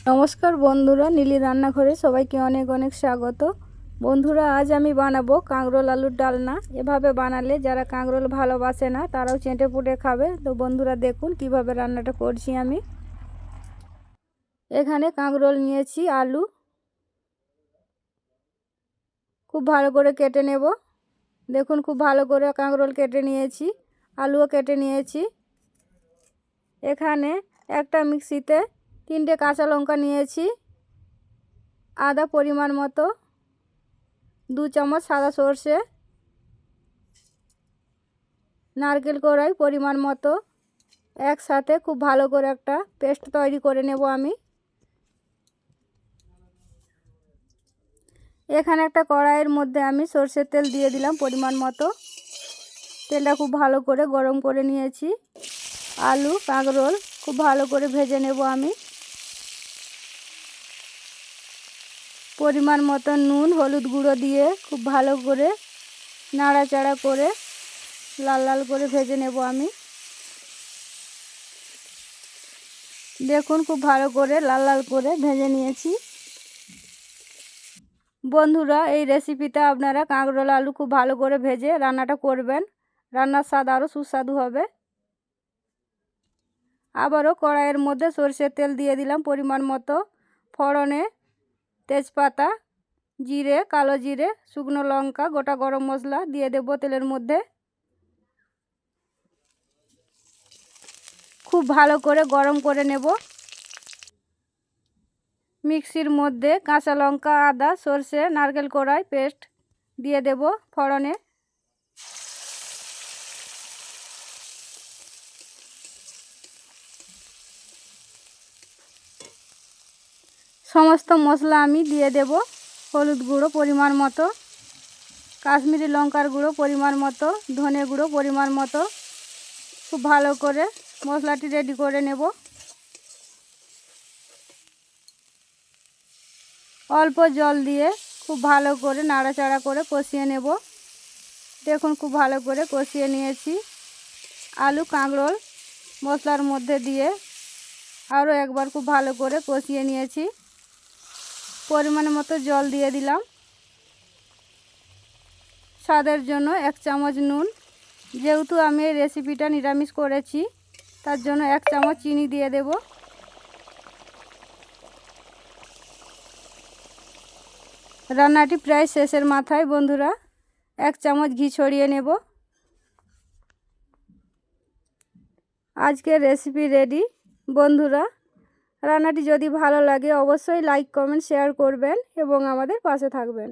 নমস্কার বন্ধুরা, নীলি রান্নাঘরে সবাইকে অনেক অনেক স্বাগত। বন্ধুরা, আজ আমি বানাবো কাঁকরোল আলুর ডালনা। এভাবে বানালে যারা কাঁকরোল ভালোবাসে না তারাও চেটে পুটে খাবে। তো বন্ধুরা, দেখুন কিভাবে রান্নাটা করছি আমি। এখানে কাঁকরোল নিয়েছি, আলু খুব ভালো করে কেটে নেব। দেখুন খুব ভালো করে কাঁকরোল কেটে নিয়েছি, আলুও কেটে নিয়েছি। এখানে একটা মিক্সিতে 3টে কাঁচা লঙ্কা নিয়েছি, আদা পরিমাণ মতো, 2 চামচ সাদা সর্ষে, নারকেল কোড়াই পরিমাণ মতো, একসাথে খুব ভালো করে একটা পেস্ট তৈরি করে নেব আমি। এখানে একটা কড়াইয়ের মধ্যে আমি সর্ষের তেল দিয়ে দিলাম পরিমাণ মতো। তেলটা খুব ভালো করে গরম করে নিয়েছি। আলু কাঁকরোল খুব ভালো করে ভেজে নেব আমি। পরিমাণ মতো নুন হলুদ গুঁড়ো দিয়ে খুব ভালো করে নাড়াচাড়া করে লাল লাল করে ভেজে নেব আমি। দেখুন খুব ভালো করে লাল লাল করে ভেজে নিয়েছি। বন্ধুরা, এই রেসিপিতে আপনারা কাঁকরোল আলু খুব ভালো করে ভেজে রান্নাটা করবেন, রান্নার স্বাদ আরও সুস্বাদু হবে। আবারও কড়াইয়ের মধ্যে সরষের তেল দিয়ে দিলাম পরিমাণ মতো। ফোড়নে তেজপাতা, জিরে, কালো জিরে, শুকনো লঙ্কা, গোটা গরম মশলা দিয়ে দেবো তেলের মধ্যে। খুব ভালো করে গরম করে নেব। মিক্সির মধ্যে কাঁচা লঙ্কা, আদা, সর্ষে, নারকেল কোড়াই পেস্ট দিয়ে দেব ফোড়নে। সমস্ত মশলা আমি দিয়ে দেব। হলুদ গুঁড়ো পরিমাণ মতো, কাশ্মীরি লঙ্কার গুঁড়ো পরিমাণ মতো, ধনে গুঁড়ো পরিমাণ মতো। খুব ভালো করে মশলাটি রেডি করে নেব। অল্প জল দিয়ে খুব ভালো করে নাড়াচাড়া করে কষিয়ে নেব। দেখুন খুব ভালো করে কষিয়ে নিয়েছি। আলু কাঁকরোল মশলার মধ্যে দিয়ে আরও একবার খুব ভালো করে কষিয়ে নিয়েছি। পরিমাণ মতো জল দিয়ে দিলাম। স্বাদের জন্য 1 চামচ নুন। যেহেতু আমি এই রেসিপিটা নিরামিষ করেছি তার জন্য 1 চামচ চিনি দিয়ে দেব। রান্নাটি প্রায় শেষের মাথায় বন্ধুরা, 1 চামচ ঘি ছড়িয়ে নেব। আজকের রেসিপি রেডি। বন্ধুরা, রান্নাটি যদি ভালো লাগে অবশ্যই লাইক কমেন্ট শেয়ার করবেন এবং আমাদের পাশে থাকবেন।